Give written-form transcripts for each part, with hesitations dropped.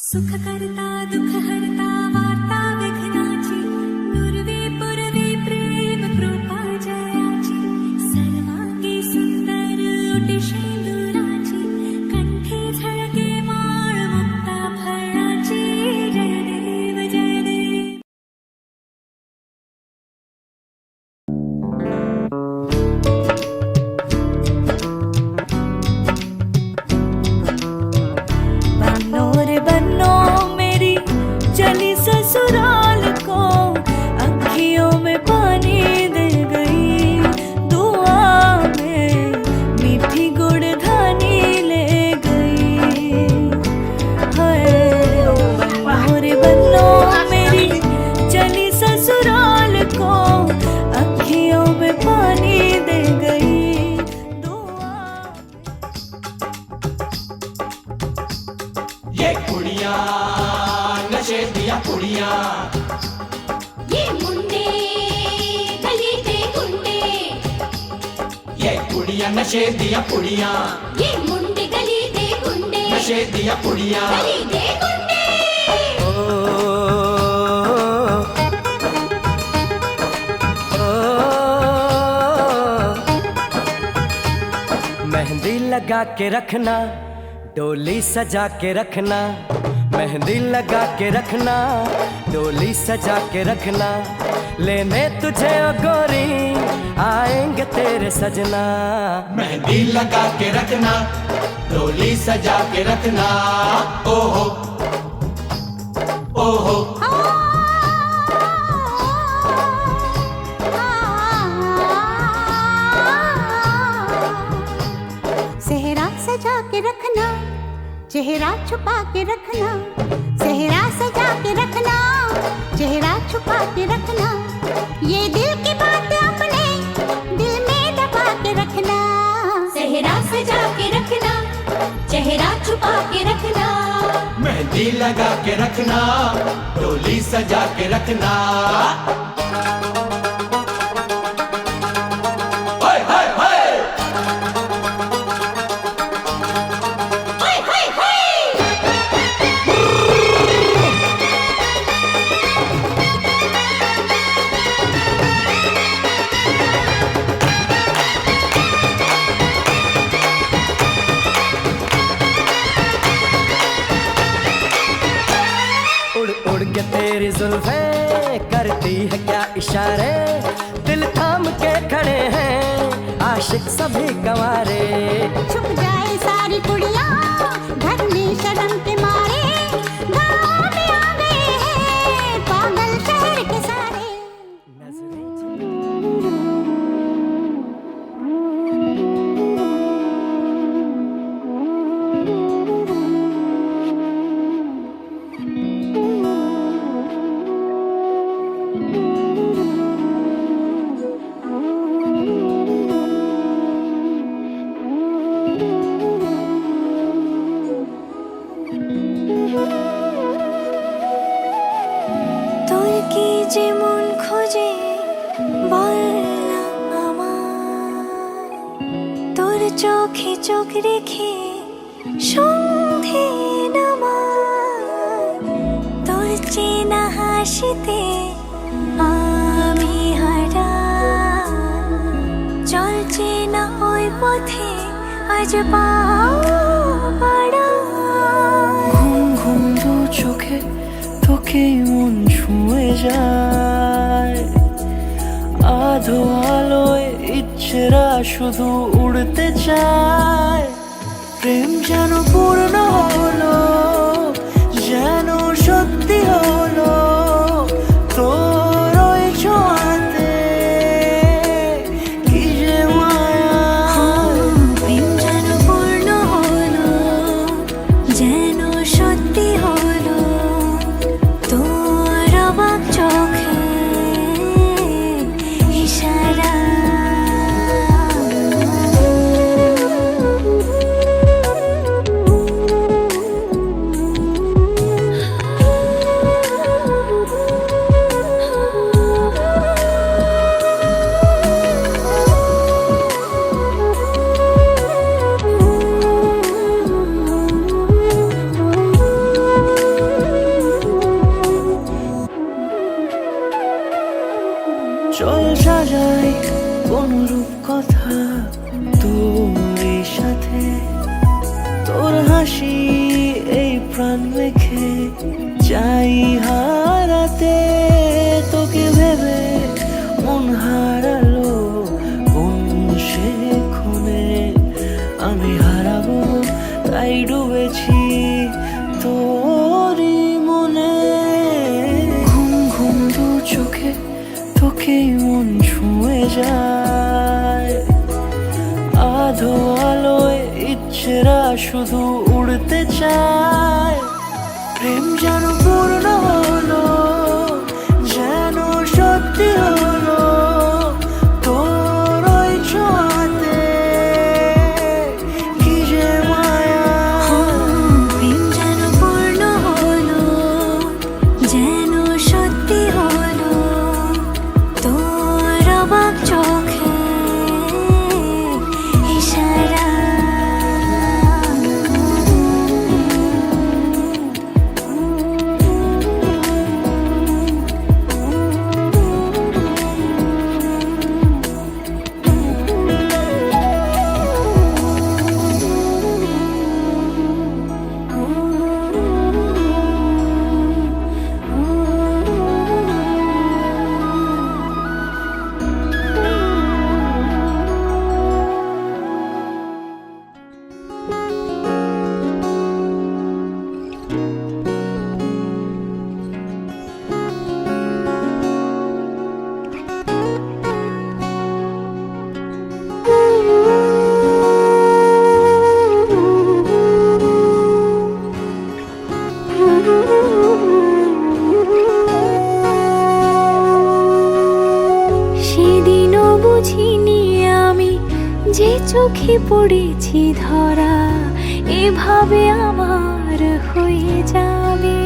सुख करता दुख हरता वार्ता विघ्नाची पूर्वी पूर्वी प्रेम कृपा जयाची सर्वांगी सुंदर ओटी शेंदुराची कंठी झळके माळ मुक्ता फळाची जय देव जय देव. ससुराल को अखियों में पानी दे गई, दुआ में मीठी गुड़ धानी ले गई. मोरे बन्नो मेरी चली ससुराल को अखियों में पानी दे गई, दुआ. ये कुड़ियाँ नशे दिया कुड़ियाँ, ये मुंडे गली दे गुंडे, ये कुड़ियाँ नशे दिया कुड़ियाँ, ये मुंडे गली दे गुंडे, नशे दिया कुड़ियाँ. गली दे गुंडे. मेहंदी लगा के रखना, डोली सजा के रखना, मेहंदी लगा के रखना, डोली सजा के रखना, लेने तुझे ओ गोरी आएंगे तेरे सजना. मेहंदी लगा के रखना, डोली सजा के रखना. ओहो ओहो सेहरा सजा के रखना, चेहरा छुपा के रखना, सेहरा सजा के रखना, चेहरा छुपा के रखना, ये दिल की बात अपने दिल में दबा के रखना. सेहरा सजा के रखना, चेहरा छुपा के रखना, मेहंदी लगा के रखना, डोली सजा के रखना. हाय हाय हाय हाय हाय हाय. उड़ उड़ के तेरी जुल्फें करती है क्या इशारे, दिल थाम के खड़े हैं आशिक सभी गंवारे. छुप जाए सारी कुड़ियाँ घर में शर्म के मारे, गाँव में आ गए हैं पागल शहर के सारे. তোর কি যেমন খোঁজে বল না আমার, তোর চোখে চোখ রেখে সন্ধে নামার, তোর চেনা হাসিতে আমি হারাই, চল চেনা ওই পথে আজ পাও বাড়াই. ঘুম ঘুম দু চোখে তোকে মন ছুঁয়ে যায়, আধো আলোয় ইচ্ছেরা শুধু উড়তে চায়. প্রেম যেন পূর্ণ হলো, যেন সত্যি হলো তোর ওই ছোঁয়াতে, কি যে মায়া. প্রেম যেন পূর্ণ হলো, যেন সত্যি হলো তোর অবাক চোখে ইশারা. বাসি এই প্রাণ রেখে চাই হারাতে তোকে ভেবে মন হারালো কোন সে খুনে আমি হারাবো তাই ডুবেছি তোরই মনে ঘুম ঘুম দু চোখে তোকেই মন ছুঁয়ে যায় আধো আলোয় ইচ্ছেরা শুধু উড়তে চায় প্রেম যেন পূর্ণ হলো যেন সত্যি হলো তোর ওই ছোঁয়াতে কি যে মায়া প্রেম যেন পূর্ণ হলো যেন সত্যি হলো তোর অবাক চোখে ইশারা সেদিনও বুঝিনি আমি যে চোখে পড়েছি ধরা এভাবে আমার হয়ে যাবে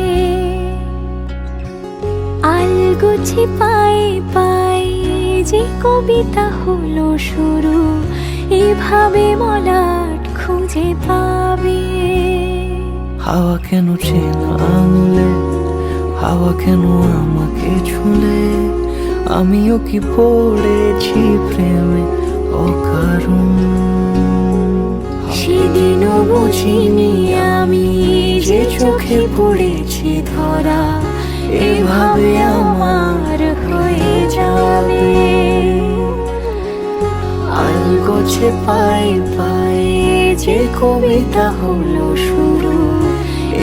আলগোছে পায়ে পায়ে যে কবিতা হলো শুরু এভাবে মলাট খুঁজে পাবে হাওয়া কেন চেনা আঙুলে হাওয়া কেন আমাকে ছুলে আমিও কি পড়েছি প্রেমে অকারণ সেদিনও বুঝিনি আমি যে চোখে পড়েছি ধরা এভাবে আমার হয়ে যাবে আলগোছে পায়ে পায়ে যে কবিতা হলো শুরু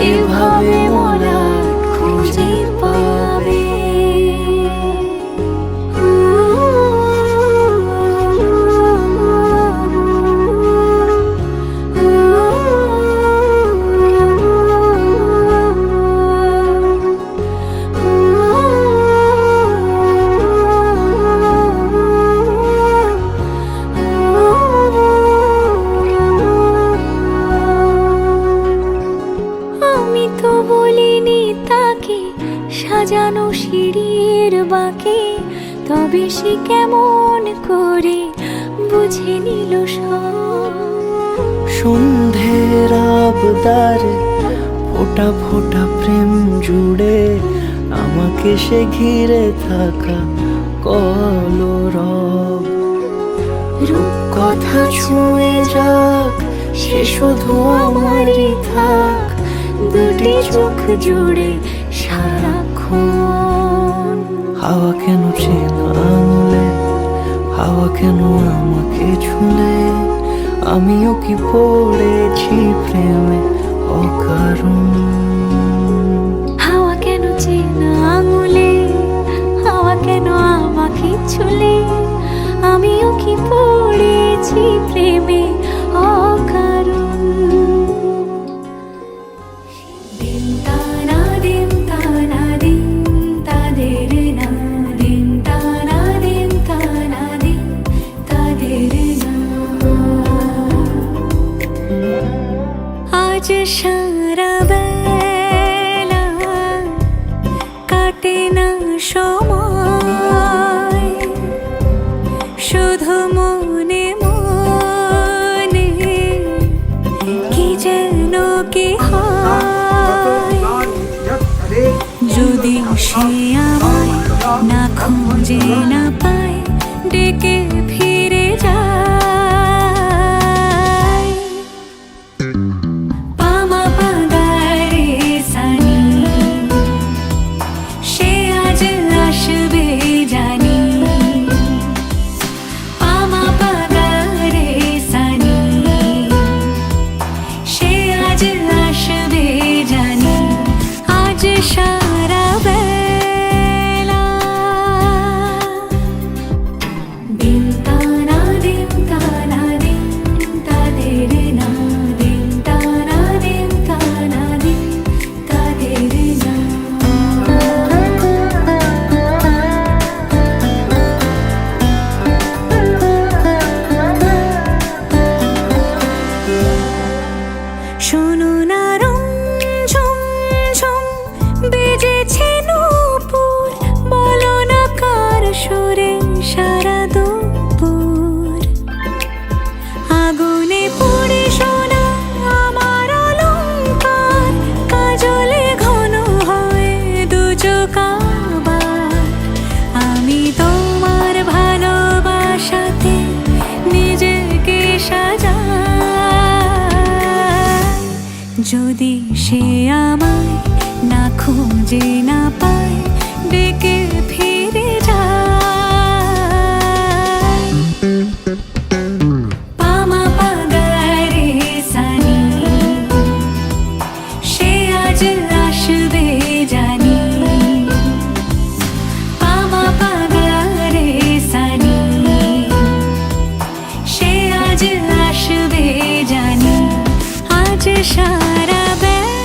এভাবে মরা খুঁজে পাবে আমি তো বলিনি তাকে সাজানো সিঁড়ির বাঁকে তবে সে কেমন করে বুঝে নিল সব সন্ধ্যের আবদারে ফোটা ফোটা প্রেম জুড়ে আমাকে সে ঘিরে থাকা কলরব রূপকথা ছুঁয়ে যাক সে শুধু আমারই থাক দুটি চোখ জুড়ে সারাক্ষণ হাওয়া কেন চেনা আঙুলে হাওয়া কেন আমাকে ছুলে আমিও কি পড়েছি প্রেমে অকারণ হাওয়া কেন চেনা আঙুলে হাওয়া কেন আমাকে ছুলে আমিও কি পড়েছি প্রেমে অকারণ দিন তানা দিন তানা দিন তাদের না দিন তানা দিন তানা দিন তাদের না আজ সারা বেলা কাটে না সময় শুধু মনে মনে কি যেন কি হয় যদি সে আমায় না খুঁজে না পায় ডেকে ফিরে যায় পামা সে আমায় না খুঁজে না পায় ডেকে ফিরে যায় পামা পাগারে সানি সে আজ আসবে জানি পামা পাগারে সানি সে আজ আসবে জানি আজ সারা বেলা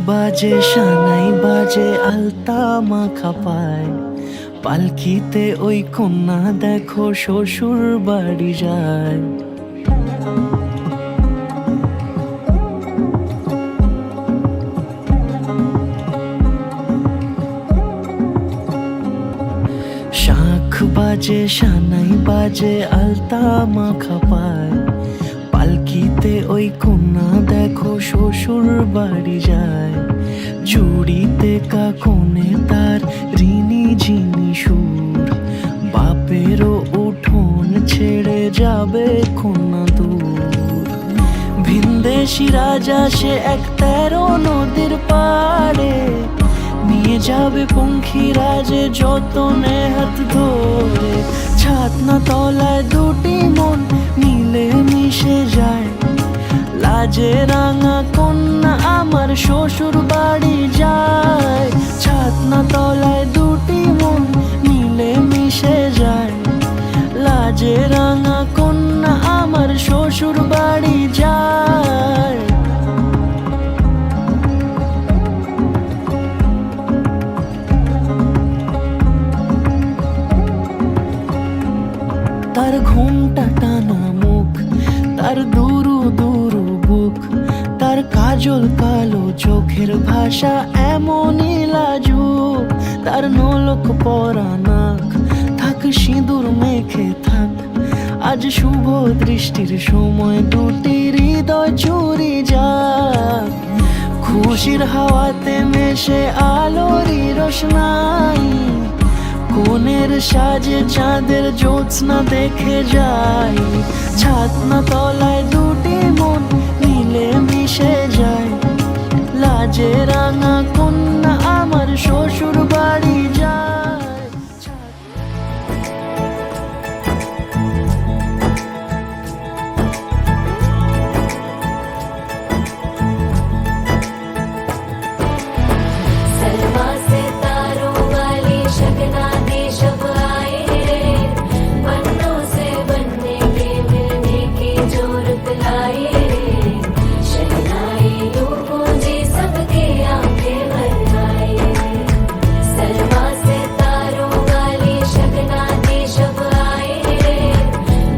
বাজে সানাই বাজে আলতা মাখা পায় পালকিতে ওই কন্যা দেখো শ্বশুর বাড়ি যায় শাঁখ বাজে সানাই বাজে আলতা মাখা পায়, পালকিতে ওই কন্যা দেখো শ্বশুর বাড়ি যায়। চুড়িতে কাকনে তার ঋণী ঝিনি সুর, বাপেরও উঠোন ছেড়ে যাবে কন্যা দূর। ভিনদেশি রাজা সে এক 13 নদীর পাড়ে, নিয়ে যাবে পঙ্খী রাজে যতনে হাত ধরে। ছাতনা তলায় দুটি মন মিলে মিশে যায়, লাজে রাঙা কন্যা আমার শ্বশুর বাড়ি যায়। ছাতনা তলায় দুটি মন মিলে মিশে যায়, লাজে রাঙা কন্যা আমার শ্বশুর বাড়ি যায়। তার ঘুমটা টানা মুখ, তার দুরু দুরু বুক, তার কাজল কালো চোখের ভাষা এমনই লাজুক। তার নোলক পরা নাক, থাক সিঁদুর মেখে থাক, আজ শুভ দৃষ্টির সময় দুটি হৃদয় চুরি যাক। খুশির হাওয়াতে মেশে আলোরই রোশনাই, কোণের সাজে চাঁদের জ্যোৎস্না দেখে যাই। ছাতনা তলায় দুটি মন মিলে মিশে যায়, লাজে রাঙা কন্যা আমার শ্বশুর বাড়ি যায়। सलमा से तारों वाली शगना दे शब आए रे, पन्नों से बनने के मिलने की जोरत लाए रे। शहनाई यूं गूंजी सबके आंखें भर आए रे। सलमा से तारों वाली शगना दे शब आए रे,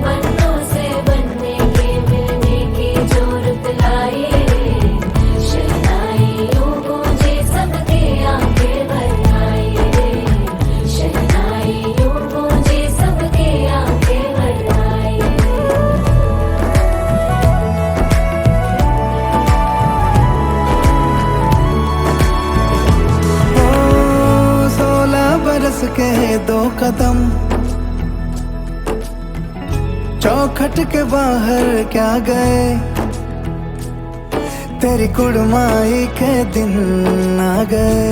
पन्नों से बनने के मिलने की जोरत लाए रे। शहनाई यूं गूंजी सबके आंखें भर आए रे। शहनाई यूं गूंजी सबके आंखें भर आए रे। ओ 16 बरस के 2 कदम, चौखट के बाहर क्या गए, तेरी कुड़माई के दिन आ गए।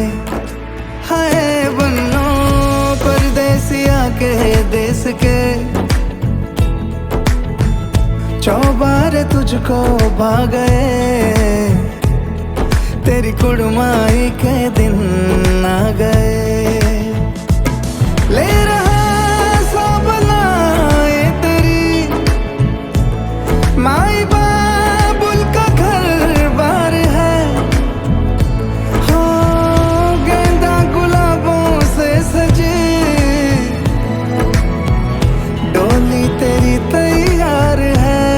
हाय बन्नो परदेसिया के देश के, चौबारे तुझको भा गए, तेरी कुड़माई के दिन आ गए। ले रहा सब लाए तेरी माई बाबुल का घर बार है, हो गेंदा गुलाबों से सजी डोली तेरी तैयार है।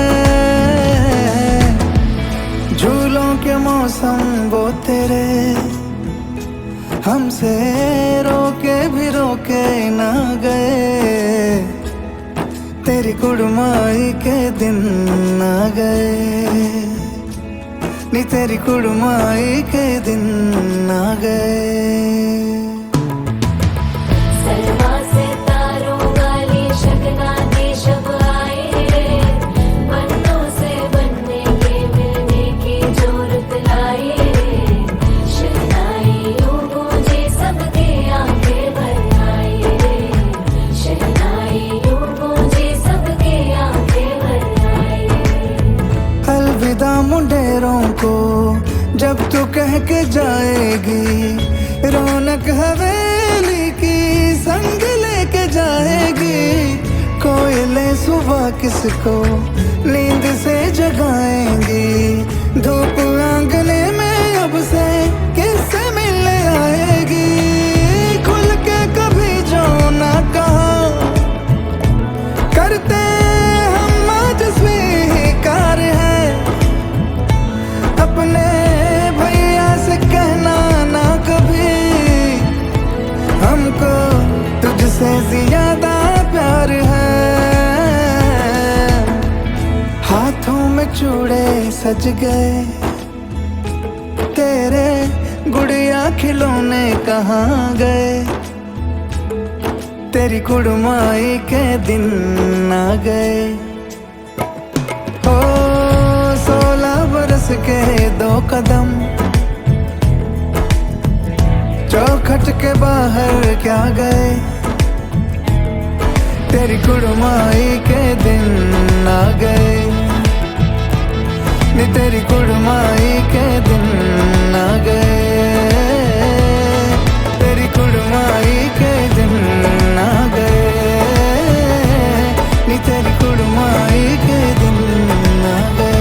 झूलों के मौसम वो तेरे, हमसे रोके भी रोके ना गए, तेरी कुड़माई के दिन आ गए, नी तेरी कुड़माई के दिन आ गए। सलमा से तारों वाली शगना दे शब आए रे, पन्नों से बनने के मिलने की जोरत लाए रे। शहनाई यूं गूंजे सबके आंखें भर आए रे। शहनाई यूं गूंजे सबके आंखें भर आए रे। अलविदा मुंडेरों को जब तू कह के जाएगी, रौनक हवेली की संग लेके जाएगी। कोयले सुबह किसको नींद से जगाएंगी, धूप आंगने में अब से किससे मिलने आएगी। खुल के कभी जो ना कहा करते हम आज स्वीकार है, अपने भैया से कहना ना कभी हमको तुझसे से ज्यादा प्यार है। हाथों में चूड़े सज गए, तेरे गुड़िया खिलौने कहाँ गए। तेरी कुड़माई के दिन आ गए। ओ 16 बरस के 2 कदम, चौखट के बाहर क्या गए। तेरी कुड़माई के दिन आ गए, नी तेरी कुड़माई के दिन आ गए। तेरी कुड़माई के दिन आ गए, नी तेरी कुड़माई के दिन आ गए।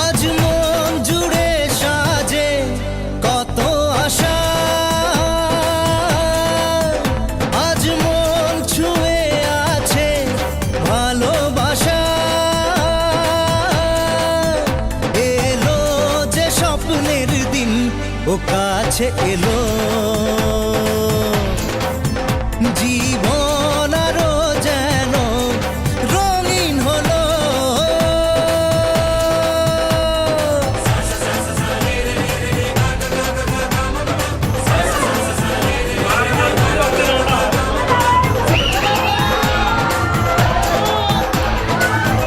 আজ মন জুড়ে সাজে কত আশা, আজ মন ছুঁয়ে আছে ভালোবাসা। এলো যে স্বপ্নের দিন ও কাছে এলো, জীবন আরো যেন রঙিন হলো।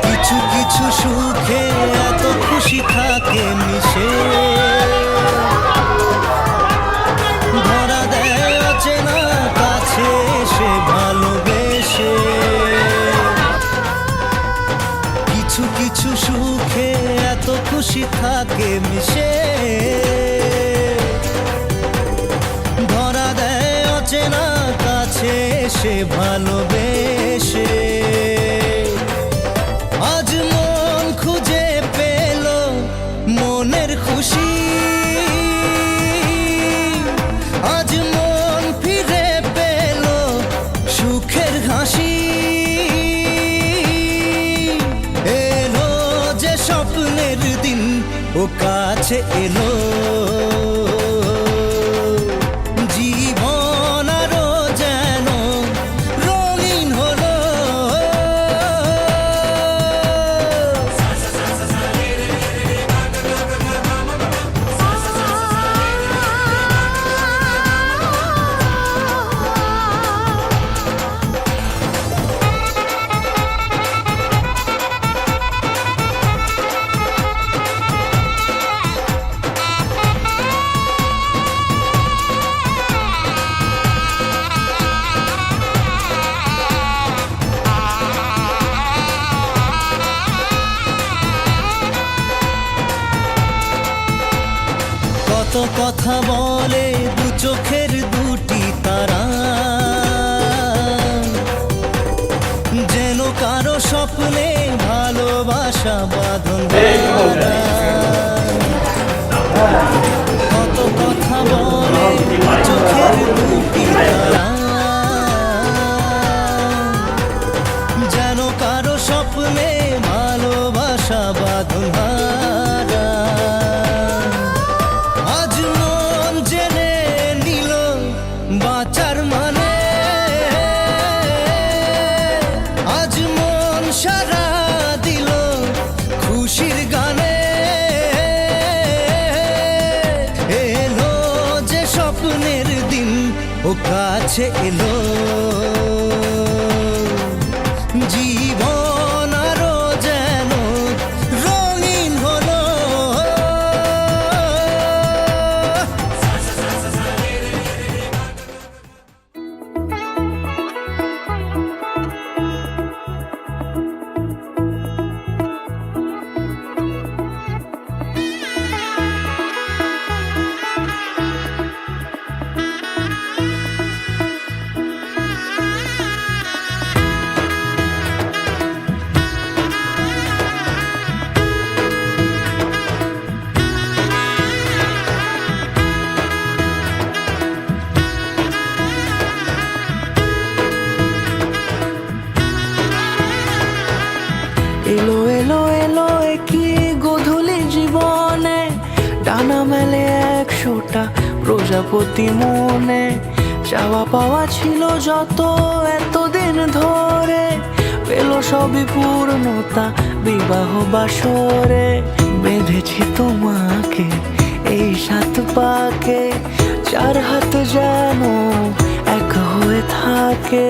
কিছু কিছু সুখে এত খুশি থাকে মিশে, ধরা দেয় অচেনা কাছে এসে ভালোবেসে। কিছু কিছু সুখে এত খুশি থাকে মিশে, ধরা দেয় অচেনা কাছে এসে ভালোবেসে। আজ মন খুঁজে পেল মনের খুশি, আজ মন ফিরে পেল সুখের হাসি। এলো যে স্বপ্নের দিন ও কাছে এলো, জীবন আরো যেন রঙিন হলো। কত কথা বলে দু চোখের দুটি তারা, যেন কারো স্বপ্নে ভালোবাসা বাঁধন ধরা। কত কথা বলে দু চোখের দুটি তারা, যেন কারো স্বপ্নে ভালোবাসা বাঁধন ধরা। আজ মন জেনে নিল বাঁচার মানে, আজ মন সারা দিল খুশির গানে। এলো যে স্বপ্নের দিন ও কাছে এলো, জীবন আরো যেন রঙিন হলো। প্রজাপতি মনে চাওয়া পাওয়া ছিল যত এতদিন ধরে, পেল সবই পূর্ণতা বিবাহ বাসরে। বেঁধেছি তোমাকে এই 7 পাকে, 4 হাত যেন এক হয়ে থাকে।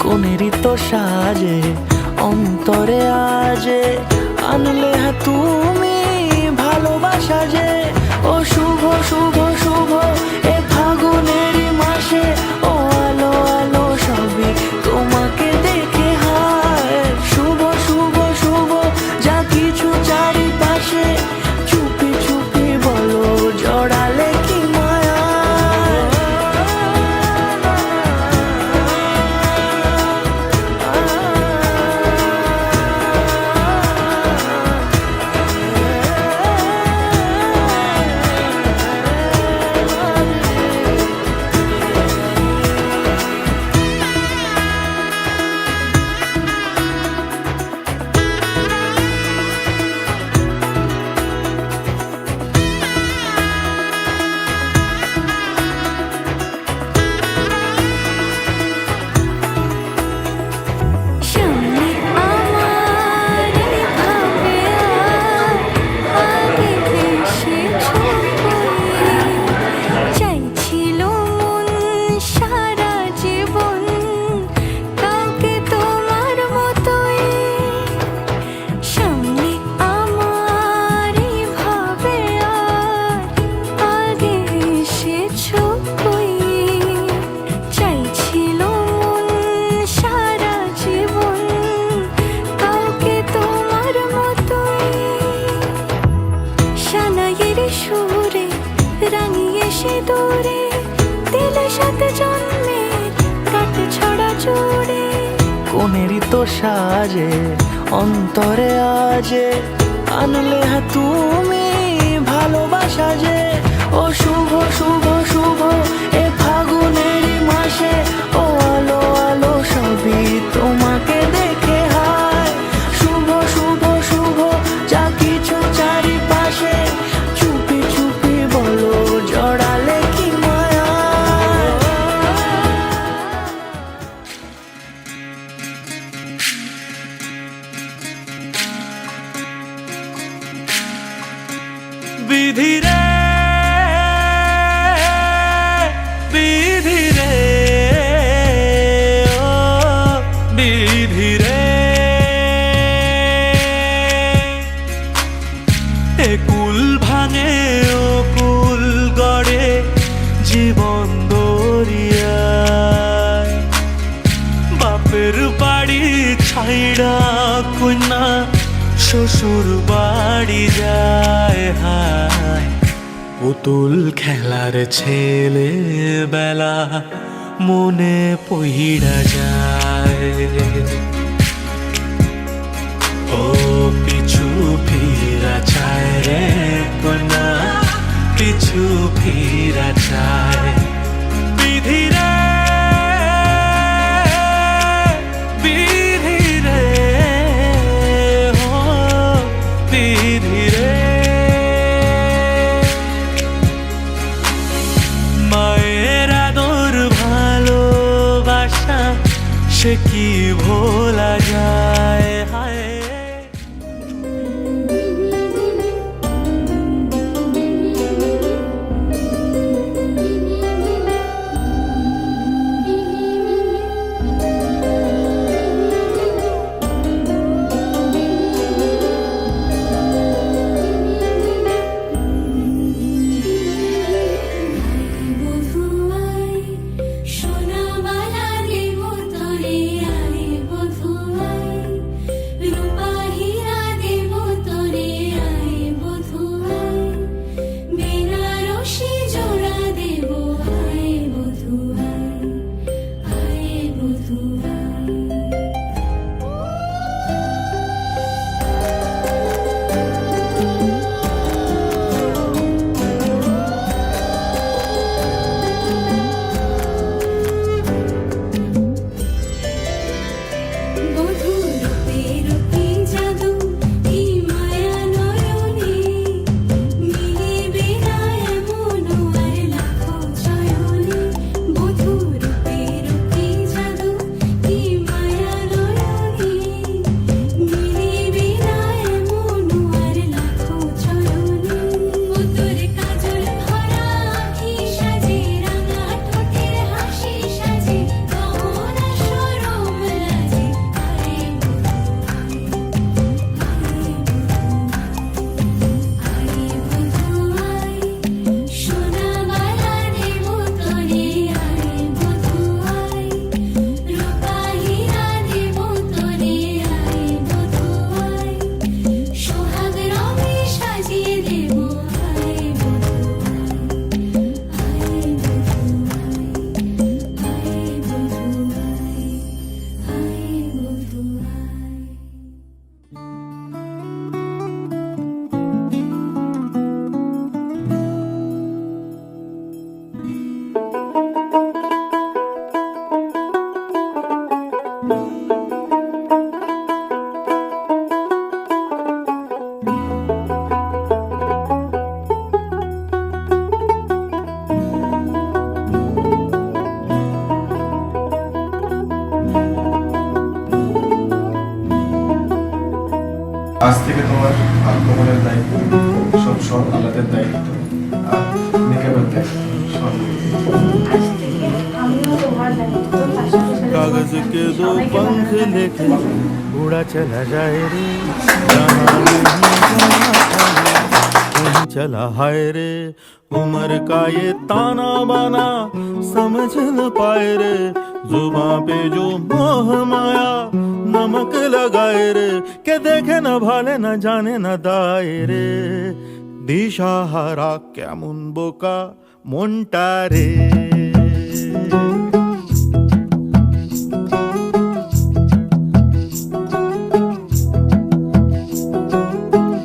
কোনেরই তো সাজে অন্তরে আজে, আনলে হ্যাঁ তুমি ভালোবাসা যে। ও শুভ শুভ শুভ এ ফাগুনেরই মাসে, ও আলো আলো সবই তোমাকে দেখে হায়। শুভ শুভ শুভ যা কিছু চারিপাশে, চুপি চুপি বলো জড়ালে কি মায়া। সামনে আমার ভাবে আগে এসেছো চাইছিল মন সারা জীবন কাউকে তোমার মতোই। সামনে আমার ভাবে আগে এসেছো চাইছিল মন সারা জীবন কাউকে তোমার মতোই। সানাইয়ের সুরে রাঙিয়ে সে দূরে দিলে 7 জন্মের কাট ছড়া জোড়ে। কোনেরই তো সাজে অন্তরে আজে, আনলে হ্যাঁ তুমি ভালোবাসা যে। ও শুভ শুভ শুভ এ ফাগুনেরই মাসে, ও আলো আলো সবই তোমাকে দেখে হায়। শুভ শুভ শুভ যা কিছু চারিপাশে, চুপি চুপি বলো জড়ালে কি মায়া। বিধি রে বিধি রে ও বিধি রে, এ কুল ভাঙে ও কুল গড়ে জীবন দরিয়ায়। বাপের বাড়ি ছাইড়া কন্যা শ্বশুর বাড়ি যায় হায়। পুতুল খেলার ছেলে বেলা মনে পইড়া যায়। ও পিছু ফিরা চায় রে কন্যা, পিছু ফিরা চায়। বিধি রে বিধি রে ও বিধি রে, মায়ের আদর ভালোবাসা সে কি ভোলা যায় হায়। বধুয়াই সোনামালা দেব তোরে আয় বধুয়াই রূপা হীরা দেব তোরে আয় বধুয়াই বেনারসি জোড়া দেব আয় বধুয়াই আয় বধুয়াই। বধূ রূপে রূপে জাদু কি মায়া নয়নে, মিলিবে না এমন আর লাখো আজ থেকে তোমার আলকোহলের দায়িত্ব, সব আলাদের দায়িত্ব, আর মেকআপের দায়িত্ব সব। कागज के दो पंख लेके उड़ा चला जाए रे, वहीं चला हाय रे। उम्र का ये ताना बाना समझ न पाए रे, जुबां पे जो मोह माया नमक लगाए रे, के देखे न भाले न जाने न दाए रे। दिशाहारा কেমন বোকা মনটা রে।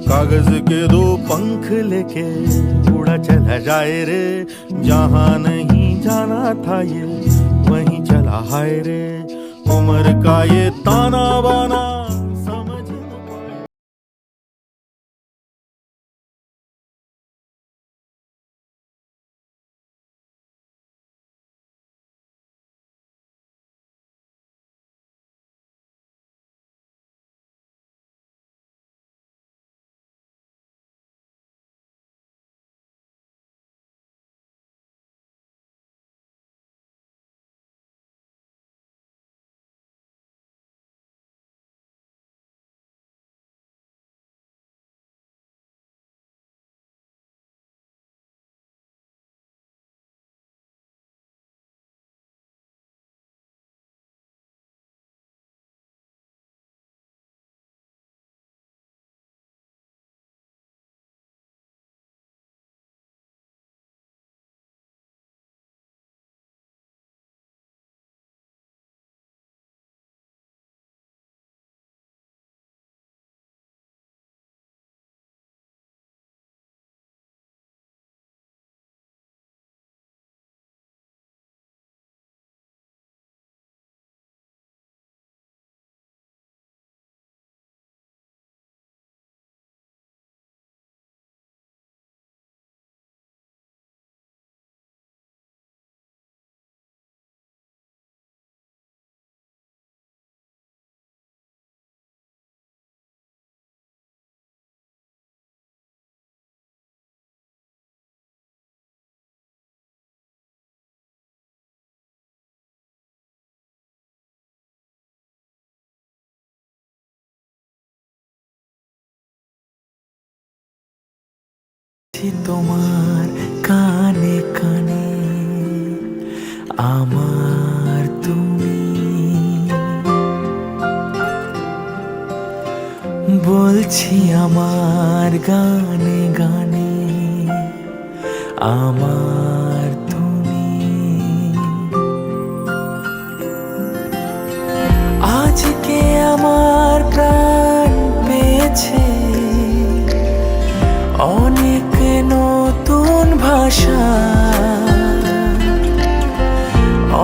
कागज के दो पंख लेके उड़ा चला जाए रे, जहाँ नहीं जाना था ये वहीं चला हाय रे। उम्र का ये ताना बाना समझ न पाए। তোমার কানে কানে আমার তুমি বলছি, আমার গানে গানে আমার তুমি। আজকে আমার প্রাণ পেয়েছে অনেক নতুন ভাষা,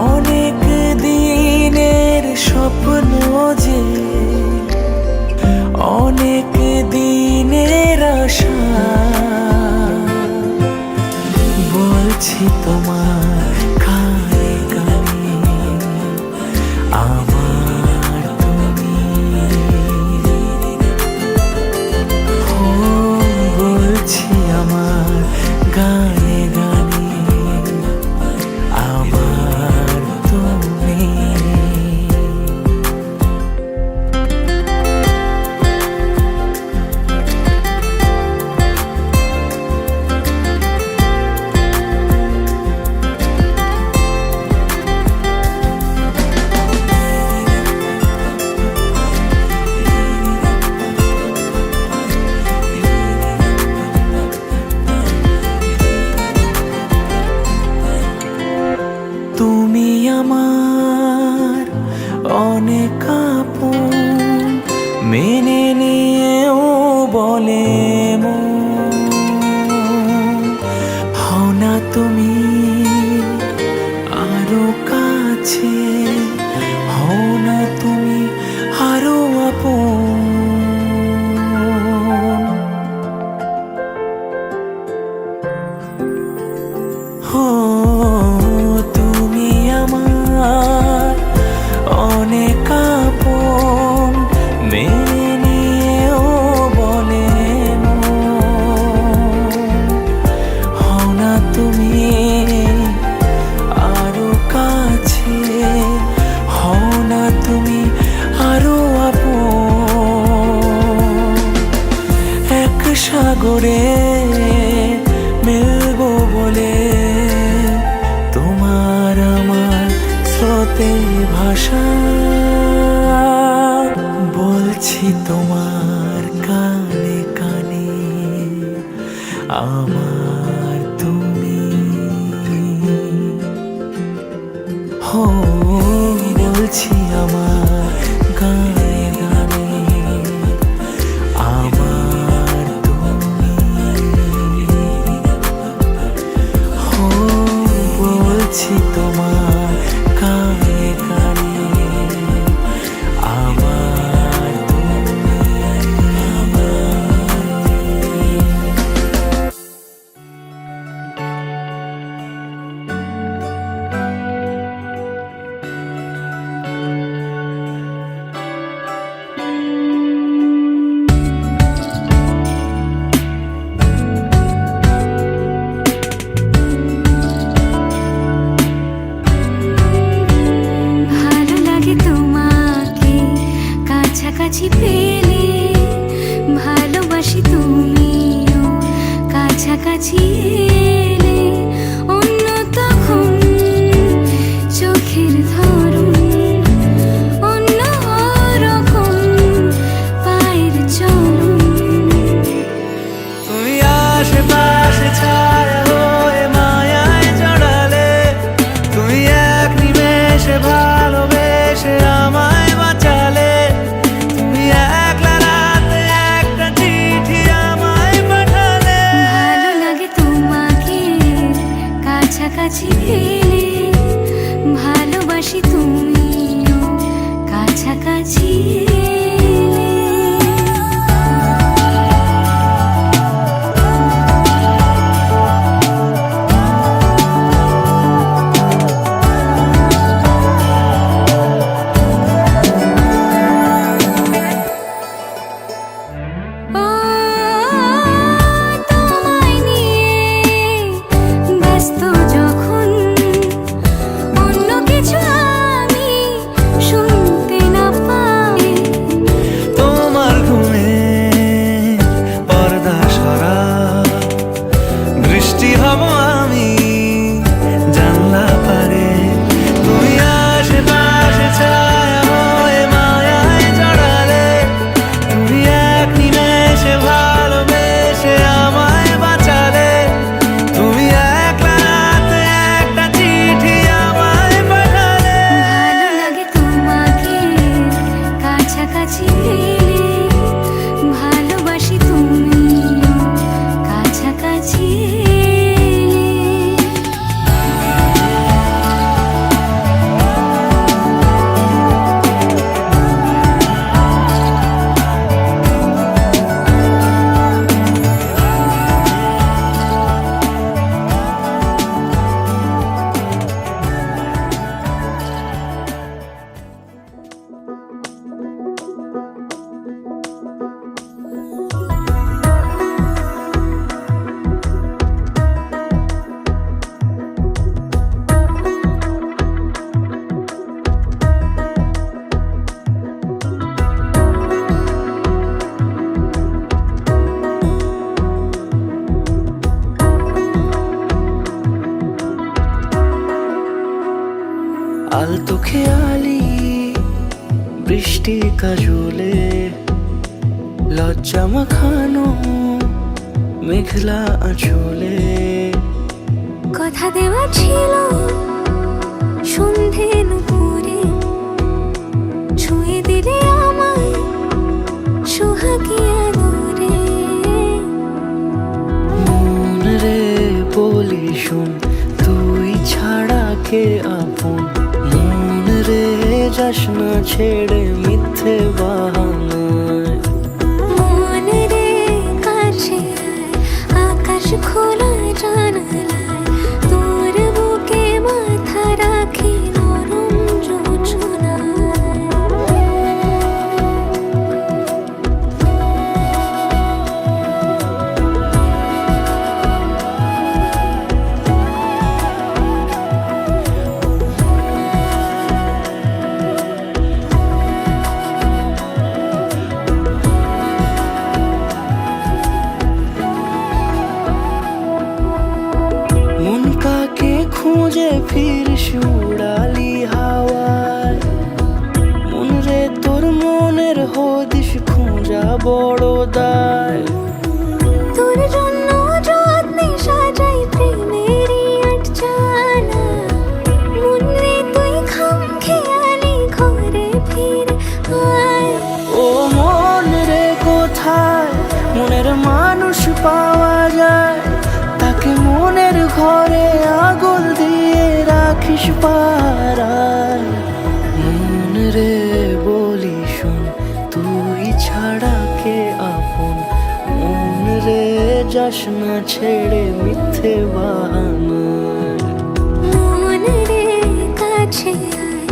অনেক দিনের স্বপ্ন যে অনেক দিনের আশা। বলছি তোমার কানে কানে আমার তুমি। বলছি আমার গানে গানে আমার তুমি। করে মিলবো বলে তোমার আমার স্রোতে ভাষা বলছি তোমার কানে কানে আমার তুমি হো বলছি আমার গানে গানে আমার তুমি হো বলছি তোমার কানে কানে আমার তুমি ভালো লাগে তোমাকে কাছাকাছি পেলে ভালোবাসি তুমিও কাছাকাছি এলে অন্য তখন চোখের ধরন অন্য রকম পায়ের চলন তুমি আশেপাশে ছায়া হয়ে মায়ায় জড়ালে তুমি এক নিমেষে ভালোবেসে আমায় বাঁচালে তুমি একলা রাতে একটা চিঠি আমায় পাঠালে ভালো লাগে তোমাকে কাছাকাছি পেলে ভালোবাসি তুমিও কাছাকাছি এলে ও তোমায় নিয়ে ব্যস্ত যখন অন্য কিছু আমি শুনতে না পাই তোমার ঘুমে পর্দা সরা বৃষ্টি হব আমি জানলা পারে তুমি আশেপাশে ছায়া হয়ে মায়ায় জড়ালে তুমি এক নিমেষে ভালোবেসে আমায় বাঁচালে তুমি একলা রাতে একটা চিঠি আমায় পাঠালে ভালো লাগে তোমাকে কাছাকাছি পেলে ভালোবাসি তুমিও কাছাকাছি এলে আলতো খেয়ালি বৃষ্টি কাজলে লজ্জা মাখানো মেঘলা আঁচলে কথা দেওয়া ছিল সন্ধে নুপুরে ছুঁয়ে দিলে আমায় সোহাগী আদরে মন রে বলি শুন তুই ছাড়া কে আপন মন রে যাস না ছেড়ে মিথ্যে বাহানায় মন রে কাছে আয়, আকাশ খোলা জানালায় তোর বুকে মাথা রাখি নরম যোজনায় বড় দায়। তোর জন্য যত্নে সাজাই প্রেমেরই আটচালা, মন রে তুই খাম খেয়ালি ঘরে ফিরে আয়। ও মন রে কোথায় মনের মানুষ পাওয়া যায়, তাকে মনের ঘরে আগুন দিয়ে রাখিস পাড়ায়। মন রে বলি শোন, তুই ছাড়া কে আপন, মন রে যাস না ছেড়ে মিথ্যে বাহানায়। মন রে কাছে আয়,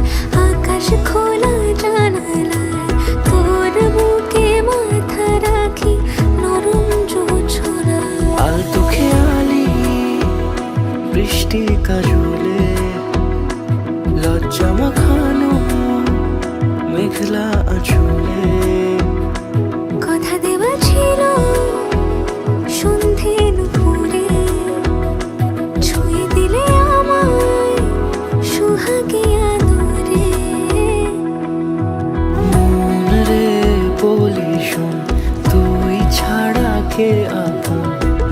আকাশ খোলা জানালায়, তোর বুকে মাথা রাখি নরম জোছনায়। আলতো খেয়ালি বৃষ্টি কাজলে, লজ্জা মাখানো মেঘলা আঁচলে। কথা দেওয়া ছিল সন্ধে নুপুরে, ছুঁয়ে দিলে আমায় সুহাগে আদরে। মন রে বলি শোন, তুই ছাড়া কে আপন,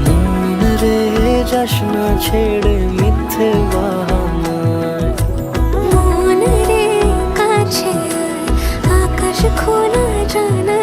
মন রে যাস না ছেড়ে মিথ্যে বাহানায়। মন রে কাছে আয়, আকাশ খোলা জানা